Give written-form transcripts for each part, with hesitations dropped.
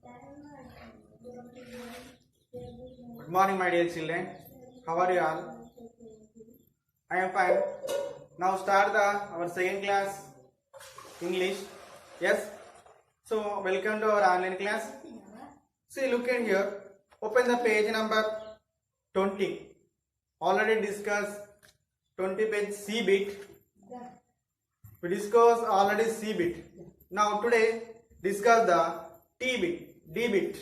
Good morning, my dear children. How are you all? I am fine. Now start our second class English. Yes. So welcome to our online class. See, look at here. Open the page number 20. Already discussed 20 page C bit. We discussed already C bit. Now today discuss the T bit, D bit.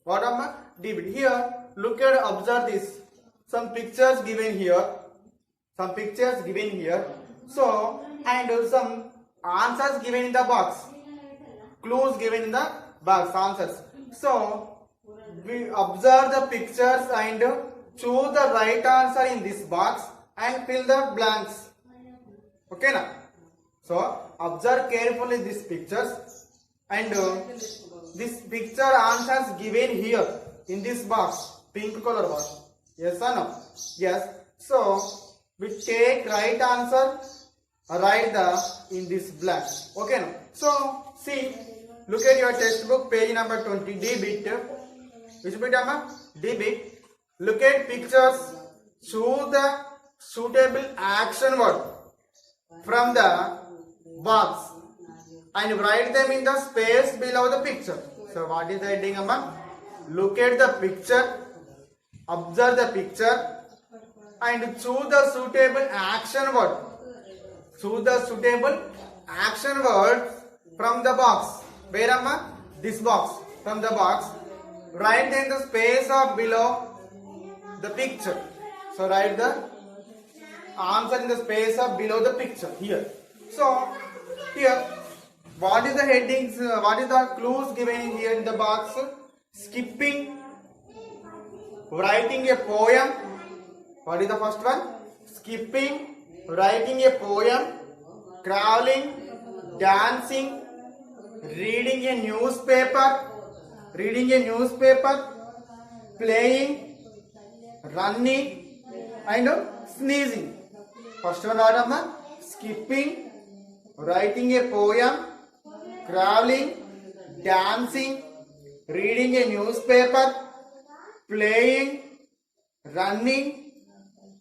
What am I? D bit. Here, look at, observe this. Some pictures given here. Some pictures given here. So, and some answers given in the box. Clues given in the box. Answers. So, we observe the pictures and choose the right answer in this box and fill the blanks. Okay, now. So, observe carefully these pictures and this picture answers given here in this box, pink color box. Yes or no? Yes. So, we take right answer, write in this blank. Okay, now. So, see, look at your textbook, page number 20, D bit. Which bit, Amma? D bit. Look at pictures, choose the suitable action word from the box and write them in the space below the picture. So what is the heading, Amma? Look at the picture, observe the picture and choose the suitable action word. Choose the suitable action word from the box. Where, Amma? This box. From the box. Write in the space of below the picture. So write the answer in the space of below the picture here. So here, what is the headings? What is the clues given here in the box? Skipping, writing a poem. What is the first one? Skipping, writing a poem, crawling, dancing, reading a newspaper, playing, running, and sneezing. First one, what am I? Skipping, writing a poem, crawling, dancing, reading a newspaper, playing, running,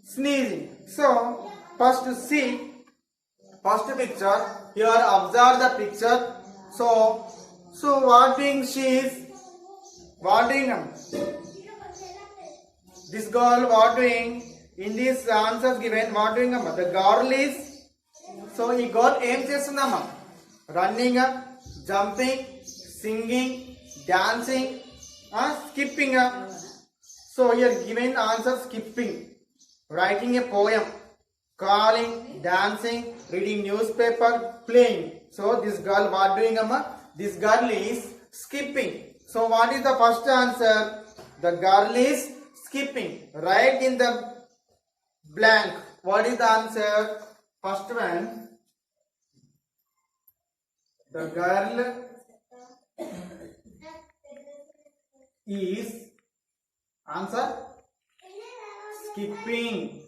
sneezing. So, first see, first picture. Here, observe the picture. So what doing she is? What doing? This girl, what doing? In these answers given, what doing? The girl is. So he got aim chestundamma. Running, jumping, singing, dancing, skipping. So here given answer skipping, writing a poem, calling, dancing, reading newspaper, playing. So this girl what doing, Amma? This girl is skipping. So what is the first answer? The girl is skipping. Write in the blank. What is the answer? First one. The girl is answer skipping.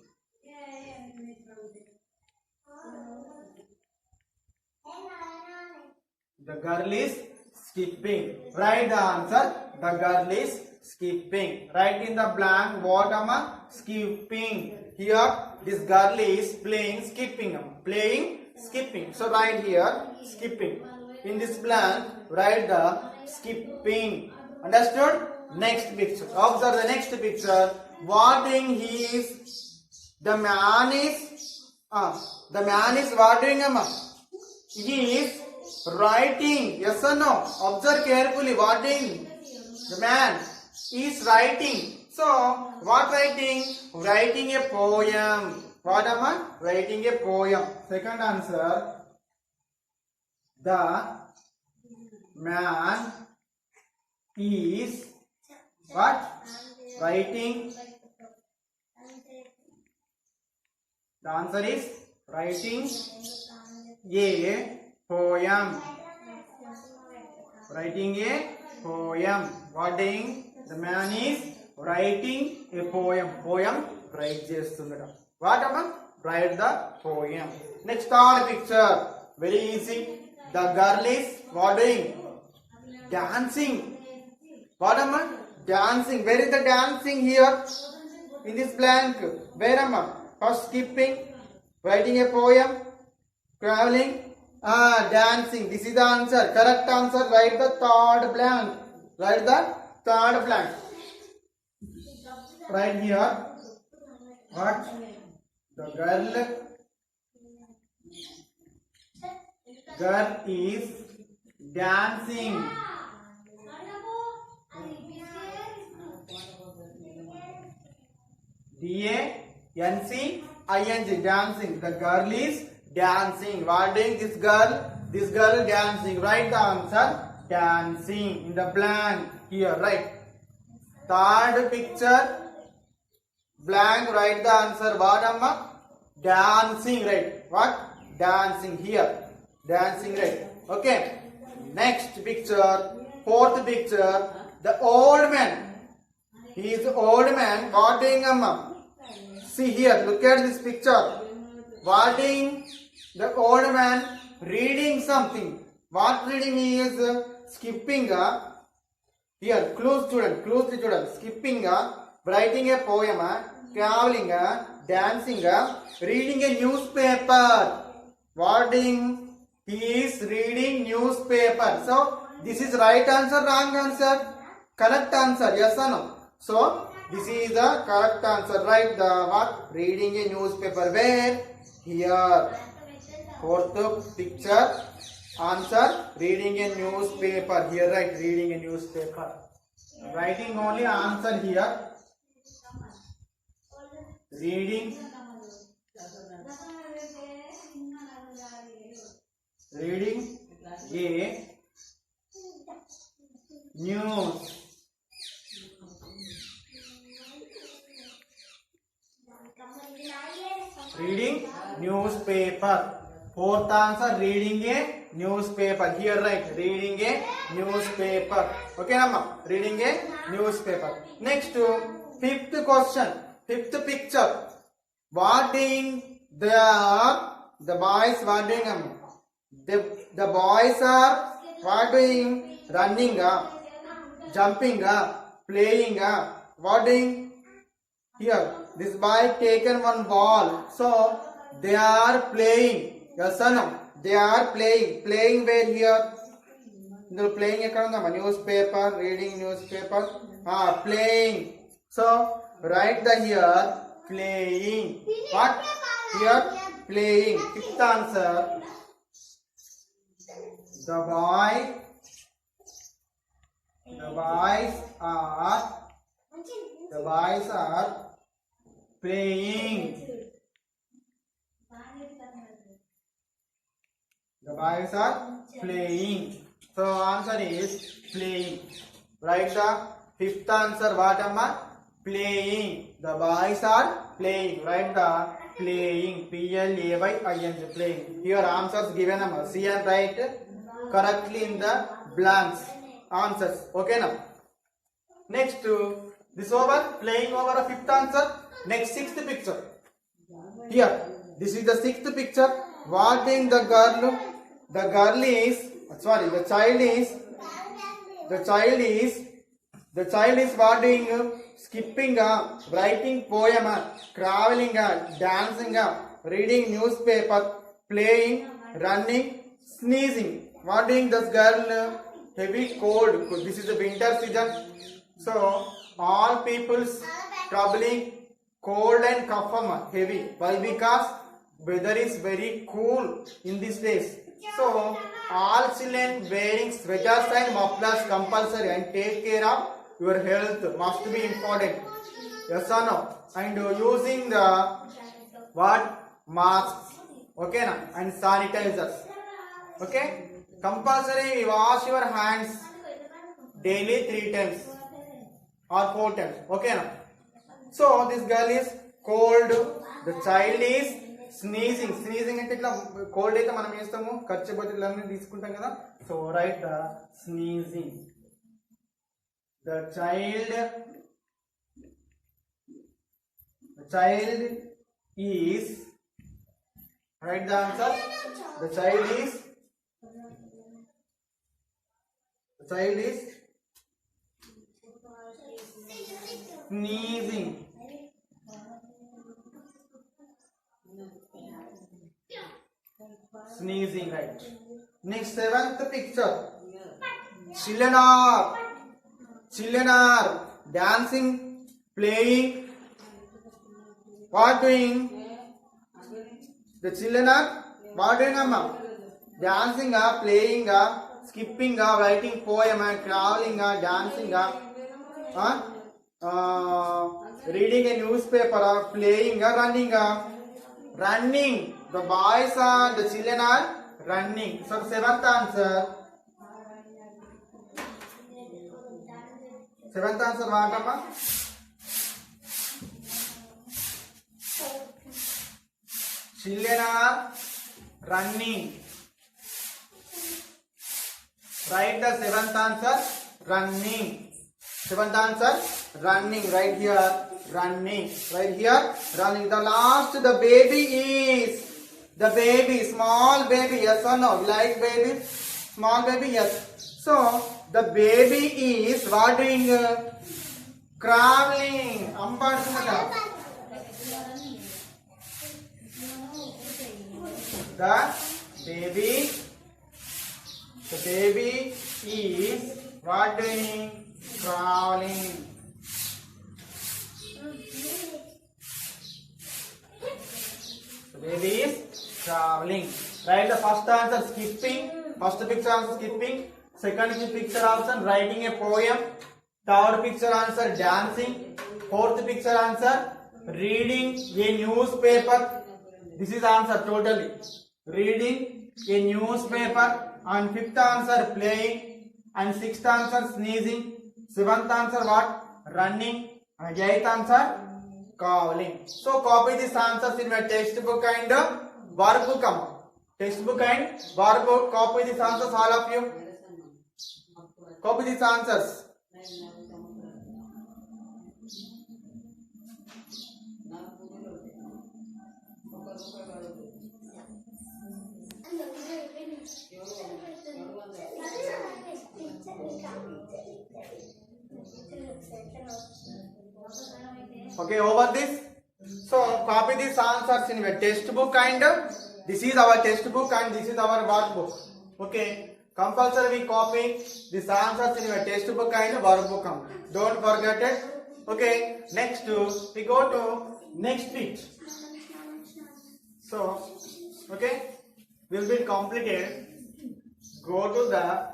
The girl is skipping. Write the answer. The girl is skipping. Write in the blank. What am I? Skipping. Here, this girl is playing, skipping. Playing, skipping. So write here, skipping. In this blank, write the skipping. Understood? Next picture. Observe the next picture. What doing he is? The man is what doing, Amma? He is writing. Yes or no? Observe carefully. What doing? The man is writing. So, what writing? Writing a poem. What am I? Writing a poem. Second answer. The man is what? Writing. The answer is writing a poem. Writing a poem. What doing? The man is writing a poem. Poem write chestundada. What am? Write the poem. Next third picture. Very easy. The girl is what doing? Dancing. What am I? Dancing. Where is the dancing here? In this blank. Where am I? First skipping, writing a poem, traveling, dancing. This is the answer. Correct answer. Write the third blank. Write the third blank. Right here. What? The girl is dancing. D-A-N-C-I-N-G, dancing. The girl is dancing. What doing this girl? This girl is dancing. Write the answer. Dancing in the blank here. Right. Third picture. Blank. Write the answer. What amma? Dancing. Right. What? Dancing here. Dancing. Right. Okay. Next picture. Fourth picture. The old man. He is old man. What doing amma? See here, look at this picture. What doing the old man? Reading something. What reading he is? Skipping. Here, close student. Skipping. Writing a poem. Traveling. Dancing. Reading a newspaper. What doing? He is reading newspaper. So, this is right answer, wrong answer? Correct answer, yes or no? So, this is the correct answer. Right? The what? Reading a newspaper. Where? Here. Fourth picture. Answer. Reading a newspaper. Here, right? Reading a newspaper. Writing only answer here. Reading a news. Reading newspaper. Fourth answer, reading a newspaper. Here, right? Reading a newspaper. Okay, Amma? Reading a newspaper. Next, fifth question. Fifth picture. What doing the boys? What doing, Amma? The boys are what doing? Running, jumping, playing. What doing? Here, this boy taken one ball. So, they are playing. Yes or no? They are playing. Playing where here? They're playing a newspaper, reading newspaper. Playing. So, write the here, playing. What? Here, playing. Fifth answer. The boys are playing. The boys are playing. So answer is playing. Write the fifth answer. What am I? Playing. The boys are playing. Write the playing. P-L-A-Y-I-N-G. Playing. Here answers given. See and write correctly in the blanks. Answers. Okay now. Next, this over. Playing over a fifth answer. Next, sixth picture. Here. This is the sixth picture. What doing the girl? The child is what doing? Skipping, writing poem, traveling, dancing, reading newspaper, playing, running, sneezing. What doing this girl? Heavy cold. This is the winter season. So all people's troubling cold and cough heavy. Why? Because weather is very cool in these days. So all children wearing sweaters and mufflers compulsory and take care of your health must be important. Yes or no? And using the what? Masks. Okay na? And sanitizers. Okay? Compulsory wash your hands daily 3 times or 4 times. Okay na? So this girl is cold. The child is sneezing. Sneezing అంటే ఇట్లా cold అయితే మనం చేస్తాము ఖర్చు బదులు తీసుకుంటాం కదా. So right the sneezing. The child is, write the answer. The child is sneezing. Sneezing, right. Next, seventh picture. Children are dancing, playing. What doing? The children are what doing, amma? Dancing, playing, skipping, writing poem, traveling, dancing, reading a newspaper, playing, running. Running. The boys and the children are running. So seventh answer. Seventh answer what, amma? Children are running. Write the seventh answer. Running. Seventh answer. Running. Right here. Running. Right here. Running. The last. The baby is. The baby. Small baby. Yes or no? Like baby. Small baby. Yes. So the baby is what doing? Crawling. The baby is what doing? Crawling. The baby is traveling. Right, the first answer skipping. First picture answer skipping. Second picture answer writing a poem. Third picture answer dancing. Fourth picture answer reading a newspaper. This is answer totally. Reading a newspaper. And fifth answer playing. And sixth answer sneezing. Seventh answer what? Running. And eighth answer calling. So copy these answers in my textbook and workbook. Textbook and workbook. Copy these answers, all of you. Copy these answers. Okay, over this. So copy these answers in your textbook and this is our textbook and this is our workbook. Okay, compulsory we copy these answers in your textbook and workbook. Don't forget it. Okay, next we go to next bit. So, okay, will be completed. Go to the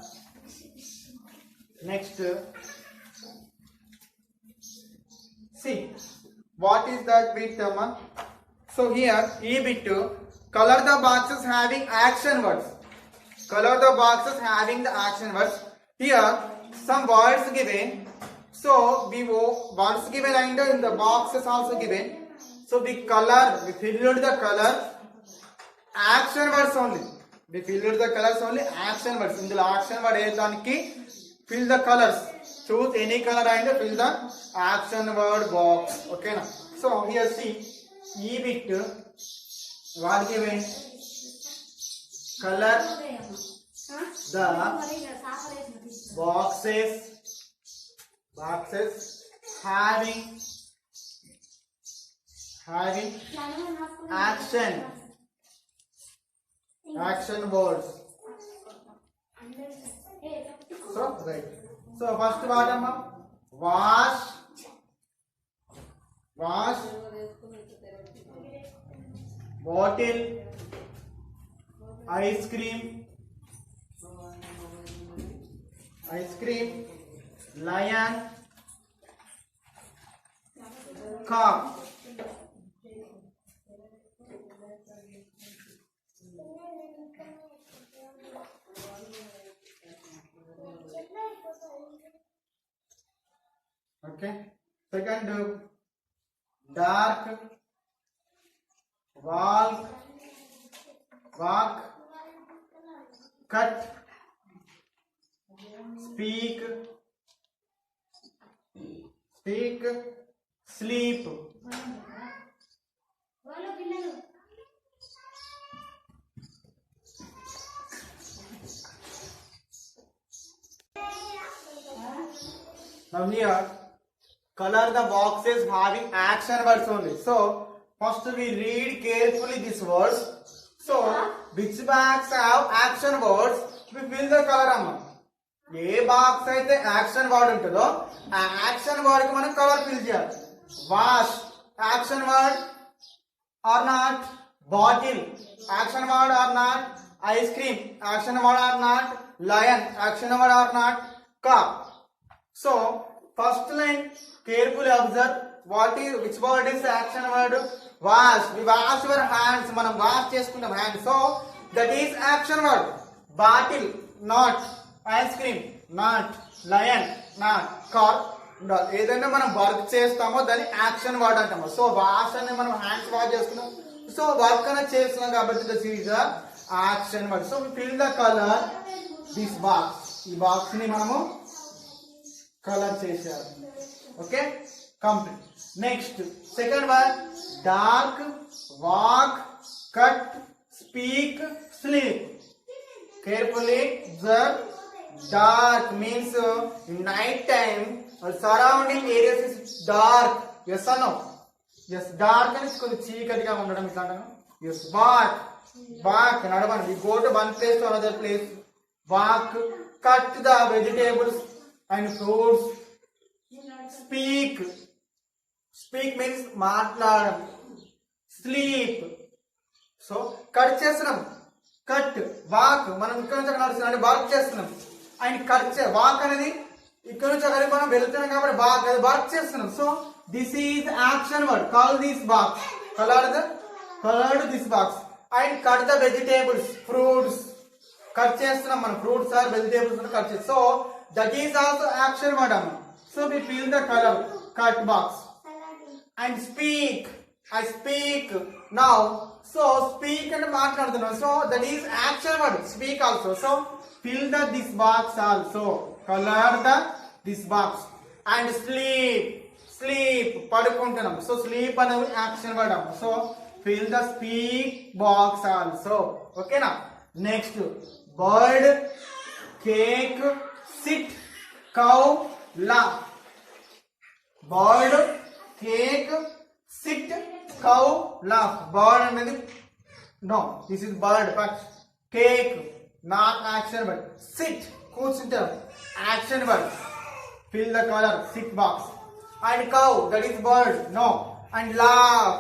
next. See, what is that bit, Amma? So here, E bit, color the boxes having action words. Color the boxes having the action words. Here, some words given. So, we words given and in the boxes also given. So, we filled the color, action words only. We filled the colors only, action words. In the action word, fill the colors. Choose any color and fill the action word box. Okay now. So here see, E bit, what given? Color the boxes having action words. So right. So first one, wash, bottle, ice cream, lion, car. Okay. Second, dark, walk, cut, speak, sleep. Now here, Color the boxes having action words only. So first we read carefully these words. So which box have action words? We fill the color amma. A box అయితే action word ఉంటుందో ఆ action word కి మనం colour fill చేయాలి. Wash action word or not, bottle action word or not, ice cream action word or not, lion action word or not, cup. So first line carefully observe which word is action word. Wash, we wash your hands, మనం wash చేసుకుంటాం hands. So that is action word. Bottle not, ice cream not, lion not, car ఏదైనా మనం work చేస్తామో దాన్ని action word అంటాము. So wash అని మనం hands wash చేసుకున్నాం, సో వర్క్ అనేది చేస్తున్నాం కాబట్టి this is the action word. So fill the colour this box. ఈ బాక్స్ ని మనము కలర్ చేసేయాలి. Okay, complete. Next second word dark, walk, cut, speak, sleep. Carefully observe. Dark means in night time or surrounding areas is dark. Yes or no? Yes, dark and it's కొంచెం చీకటిగా ఉండడం ఇట్లా అంటాను. Yes, walk, walk నడవండి. We go to one place to another place. Walk. Cut the vegetables and fruits. Speak. Speak means మాట్లాడడం. Sleep. So cut చేస్తున్నాం. Cut, walk మనం ఇక్కడ నుంచి నడుస్తున్నాం వర్క్ చేస్తున్నాం. అండ్ కట్ వాక్ అనేది ఇక్కడ నుంచి అక్కడికి మనం వెళ్తున్నాం కాబట్టి వాక్ అది వర్క్ చేస్తున్నాం. So this is action word. Call this box, coloured this box. And cut the vegetables, fruits cut చేస్తున్నాం మనం, ఫ్రూట్స్ ఆర్ వెజిటేబుల్స్ కట్ చేస్తాం. So that is also action word అమ్మ. So we fill the colour, cut box. And speak, I speak now. So speak and మాట్లాడుతున్నాం. So that is action word. Speak also. So fill the this box also. Color the this box. And sleep. Sleep పడుకుంటున్నాం. So sleep అనేది action word. So fill the speak box also. Okay na. Next bird, cake, sit, cow, laugh. Bird, cake, sit, cow, laugh. Bird అనేది no, this is bird. But cake not action word. Sit కూర్చుంటాం action word. Fill the color, sit box. And cow, that is bird, no. And laugh,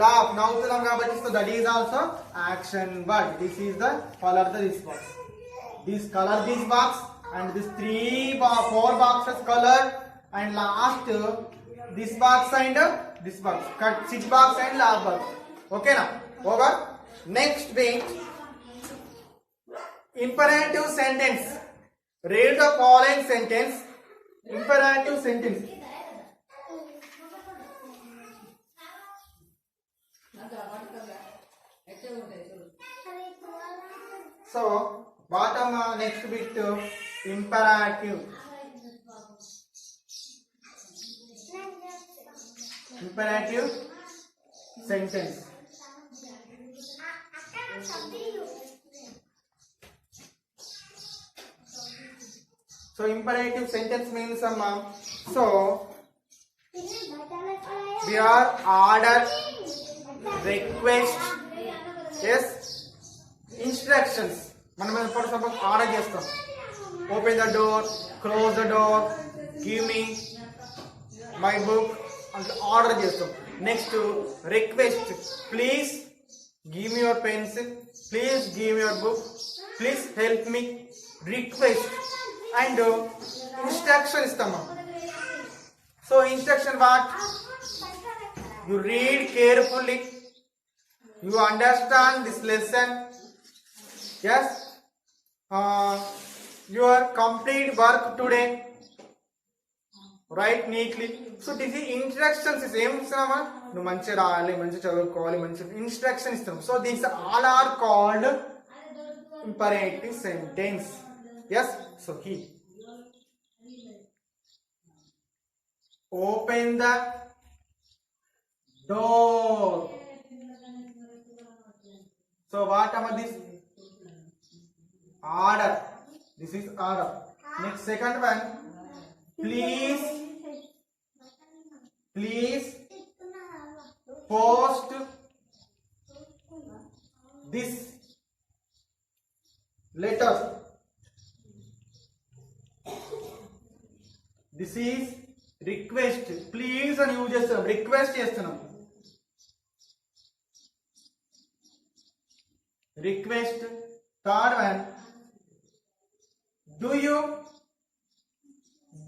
laugh నవ్వుతున్నాం కాబట్టి so that is also action word. This is the color the this box. This color this box and this 4 boxes color and last this box and this box. Cut sit box and laugh box. Okay now. Over. Next being imperative sentence. Read the following sentence. Imperative sentence. So bottom next bit imperative. Imperative sentence. So imperative sentence means so we are order, request, yes, instructions. మనం for suppose order చేస్తాం. Open the door, close the door, give me my book అంటే order చేస్తాం. Next request, please give me your pencil, please give me your book, please help me. Request. And instruction ఇస్తాము. So instruction what? You read carefully, you understand this lesson, yes, your complete work today, write neatly. So this is instructions is ఏం ఇస్తున్నామా? నువ్వు మంచిగా రాయాలి, మంచిగా చదువుకోవాలి, మంచి instruction ఇస్తాం. So these all are called imperative sentence. Yes, so he open the door. So what am this? Order. This is order. Next second one, please Please post this letter. This is request. Please and use చేస్తున్నాం, request చేస్తున్నాం. Request. Third one, do you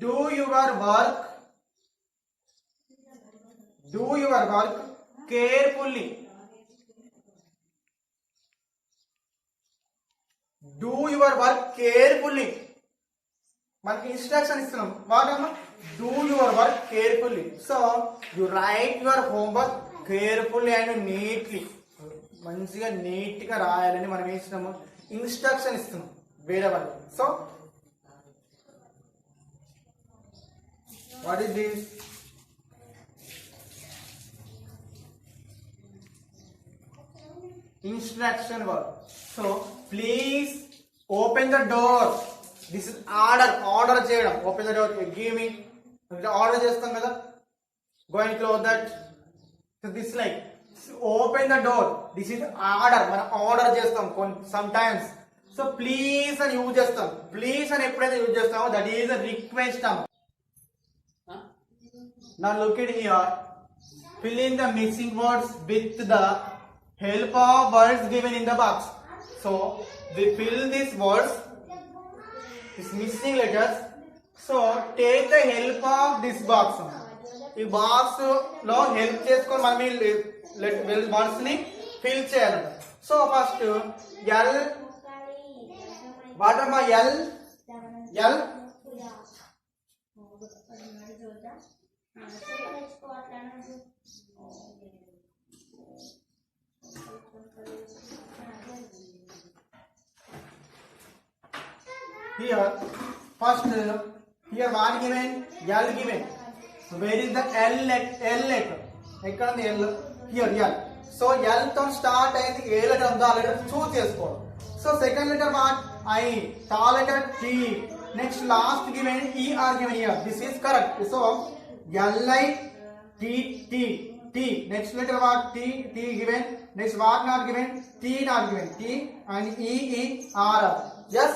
do your work carefully. Do your work carefully. మనకి instruction ఇస్తున్నాం. వాటమ్మా do your work carefully. So you write your homework carefully and neatly. మంచిగా neat గా రాయాలని మనం ఏం ఇస్తున్నాము, ఇన్స్ట్రక్షన్ ఇస్తున్నాం వేరే వాళ్ళకి. So what is this? Instruction word. So please open the door. This is order చేయడం. Open the door. Give me. Order చేస్తాం కదా. Go and close that. So this like open the door. This is order. మనం order చేస్తాం sometimes. So please అని use చేస్తాం. Please అని ఎప్పుడైతే use చేస్తామో that is a request. Now look at here. Fill in the missing words with the help of words given in the box. So we fill these words, these missing letters. So take the help of this box. ఈ box లో help చేసుకొని మనం words ని fill చేయాలి. So first L, what అమ్మా L? L here first here what given? L given. So where is the L letter? ఎక్కడ ఉంది L? Here L. So L తో స్టార్ట్ అయింది ఏ లెటర్ ఉందో ఆ లెటర్ చూస్ చేసుకోవాలి. So second letter what? I. Third letter T. Next last given ER given here. This is correct. So LI T T T. Next letter what? T given. Next what not given? T not given. T and E R. Yes.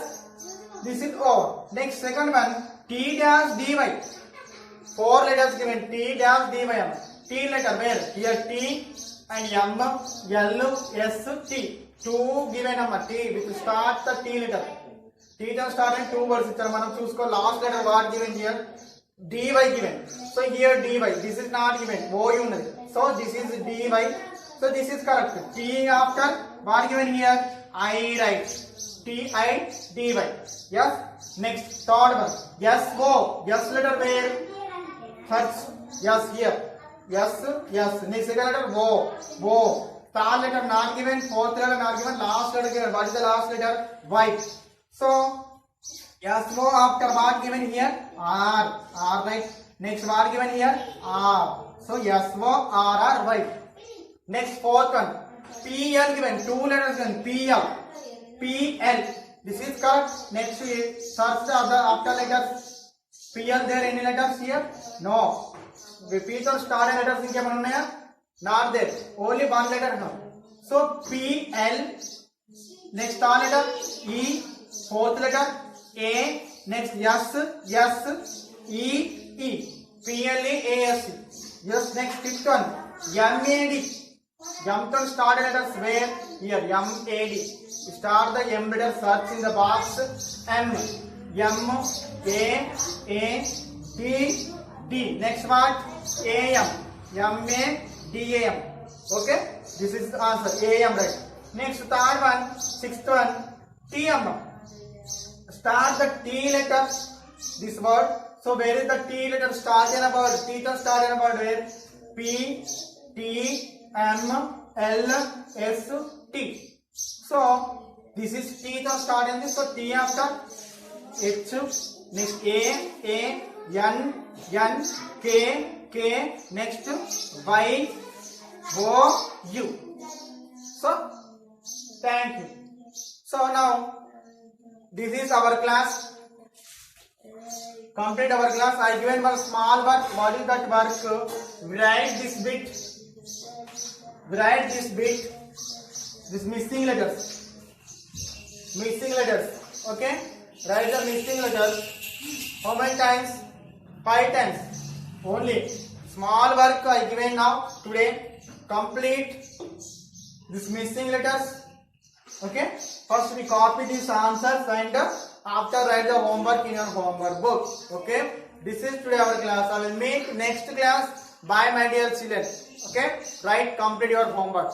This is O. Next second one, T dash dy. 4 letters given. T dash dy. T letter where? Here T and M, L, S, T. 2 given number T which start the T letter. T dash start and 2 words. इतना మనం చూసుకో. Last letter what given here? dy given. So here dy. This is not given. O ఉన్నది. So this is dy. So this is correct. T after what given here? I write. T-I dy. Yes. Next third one. Yes. O. Yes letter where? First. Yes here. Yes. Yes. Next second letter O. O. Third letter not given. Fourth letter not given. Last letter given. What is the last letter? Y. So yes. O after what given here? R. R right. Next what given here? R. So yes. O R R Y. Next fourth one. P L given. 2 letters given. P L. P L. This is correct. Next we search the other after letters. P L there any letters here? No. Repeat or start letters ఇంకేమైనా ఉన్నాయా? Not there. Only one letter now. So P L. Next third letter E. Fourth letter A. Next S. S. E. E. P L A S. Yes. Next fifth one. M A D. M to start letters where? Here M A D. Start the M letter, search in the box. M A D D. Next what? A M. M A D A M. Okay. This is the answer. A M right. Next third one, sixth one. T M. Start the T letter. This word. So where is the T letter? Start in a word. T to start in a word where? P T M L S T. So this is T to start in this. So T after H. Next A N K next Y O U. So thank you. So now this is our class. Complete our class. I given one small work. What is that work? Write this bit. Write this bit. This missing letters. Missing letters. Okay. Write the missing letters. How many times? 5 times. Only. Small work I given now today. Complete this missing letters. Okay. First we copy these answers and after write the homework in your homework book. Okay. This is today our class. I will meet next class. Bye my dear children. Okay. Write complete your homework.